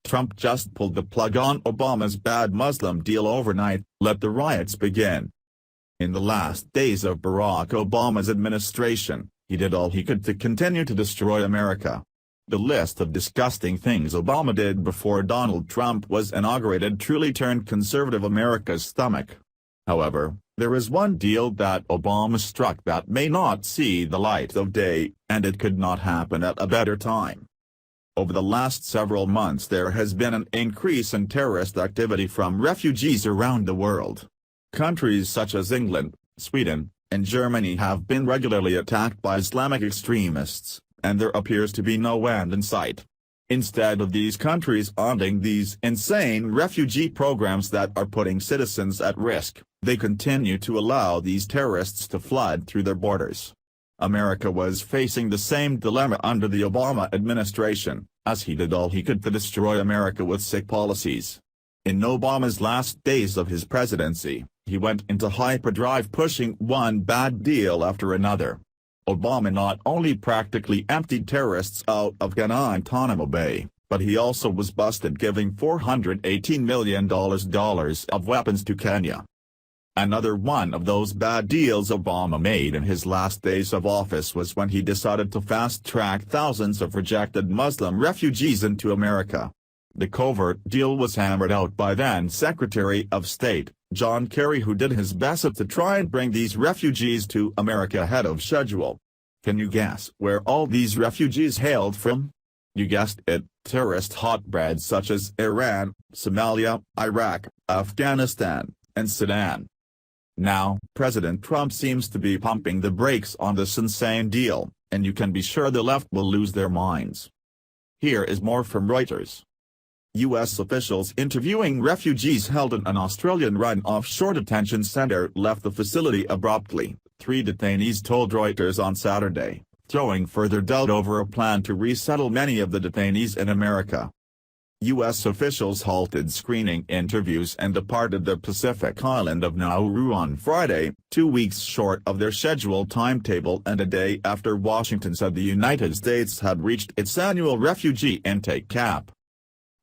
Trump just pulled the plug on Obama's bad Muslim deal overnight, let the riots begin. In the last days of Barack Obama's administration, he did all he could to continue to destroy America. The list of disgusting things Obama did before Donald Trump was inaugurated truly turned conservative America's stomach. However, there is one deal that Obama struck that may not see the light of day, and it could not happen at a better time. Over the last several months there has been an increase in terrorist activity from refugees around the world. Countries such as England, Sweden, and Germany have been regularly attacked by Islamic extremists, and there appears to be no end in sight. Instead of these countries ending these insane refugee programs that are putting citizens at risk, they continue to allow these terrorists to flood through their borders. America was facing the same dilemma under the Obama administration, as he did all he could to destroy America with sick policies. In Obama's last days of his presidency, he went into hyperdrive pushing one bad deal after another. Obama not only practically emptied terrorists out of Guantanamo Bay, but he also was busted giving $418 million of weapons to Kenya. Another one of those bad deals Obama made in his last days of office was when he decided to fast-track thousands of rejected Muslim refugees into America. The covert deal was hammered out by then Secretary of State, John Kerry, who did his best to try and bring these refugees to America ahead of schedule. Can you guess where all these refugees hailed from? You guessed it, terrorist hotbeds such as Iran, Somalia, Iraq, Afghanistan, and Sudan. Now, President Trump seems to be pumping the brakes on this insane deal, and you can be sure the left will lose their minds. Here is more from Reuters. U.S. officials interviewing refugees held in an Australian-run offshore detention center left the facility abruptly, 3 detainees told Reuters on Saturday, throwing further doubt over a plan to resettle many of the detainees in America. U.S. officials halted screening interviews and departed the Pacific island of Nauru on Friday, 2 weeks short of their scheduled timetable and a day after Washington said the United States had reached its annual refugee intake cap.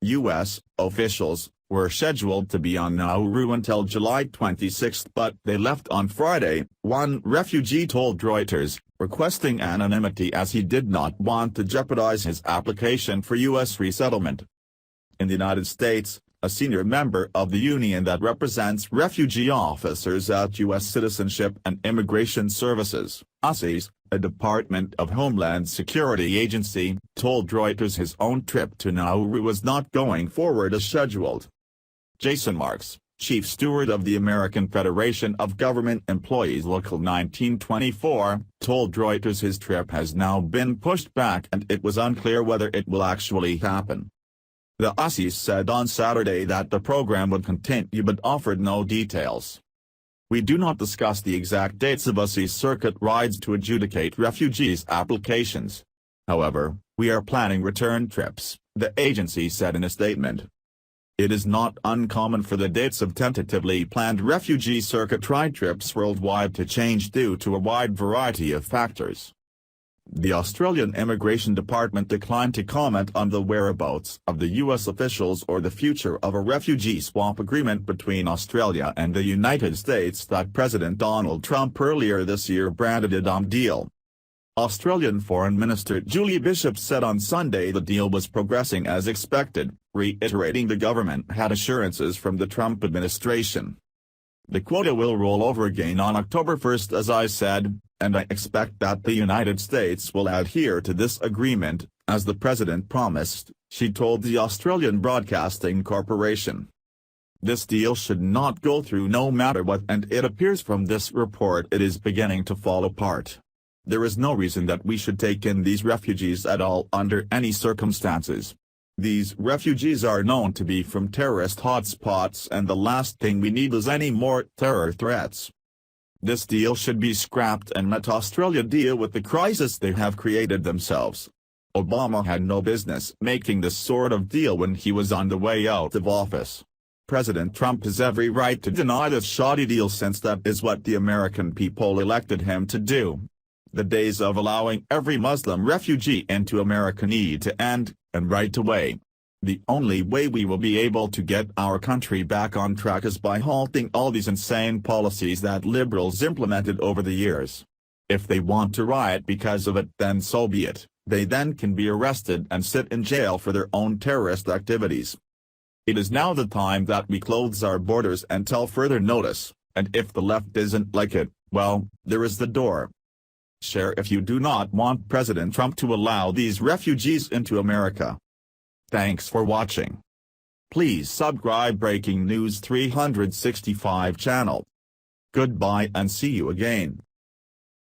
U.S. officials were scheduled to be on Nauru until July 26 but they left on Friday, one refugee told Reuters, requesting anonymity as he did not want to jeopardize his application for U.S. resettlement. In the United States, a senior member of the union that represents refugee officers at U.S. Citizenship and Immigration Services, USCIS, a Department of Homeland Security agency, told Reuters his own trip to Nauru was not going forward as scheduled. Jason Marks, chief steward of the American Federation of Government Employees Local 1924, told Reuters his trip has now been pushed back and it was unclear whether it will actually happen. The USCIS said on Saturday that the program would continue but offered no details. We do not discuss the exact dates of USCIS circuit rides to adjudicate refugees' applications. However, we are planning return trips, the agency said in a statement. It is not uncommon for the dates of tentatively planned refugee circuit ride trips worldwide to change due to a wide variety of factors. The Australian Immigration Department declined to comment on the whereabouts of the U.S. officials or the future of a refugee swap agreement between Australia and the United States that President Donald Trump earlier this year branded a dumb deal. Australian Foreign Minister Julie Bishop said on Sunday the deal was progressing as expected, reiterating the government had assurances from the Trump administration. The quota will roll over again on October 1, as I said, and I expect that the United States will adhere to this agreement, as the president promised, she told the Australian Broadcasting Corporation. This deal should not go through no matter what, and it appears from this report it is beginning to fall apart. There is no reason that we should take in these refugees at all under any circumstances. These refugees are known to be from terrorist hotspots and the last thing we need is any more terror threats. This deal should be scrapped and let Australia deal with the crisis they have created themselves. Obama had no business making this sort of deal when he was on the way out of office. President Trump has every right to deny this shoddy deal since that is what the American people elected him to do. The days of allowing every Muslim refugee into America need to end, and right away. The only way we will be able to get our country back on track is by halting all these insane policies that liberals implemented over the years. If they want to riot because of it, then so be it. They then can be arrested and sit in jail for their own terrorist activities. It is now the time that we close our borders until further notice, and if the left isn't like it, well, there is the door. Share if you do not want President Trump to allow these refugees into America. Thanks for watching. Please subscribe Breaking News 365 channel. Goodbye and see you again.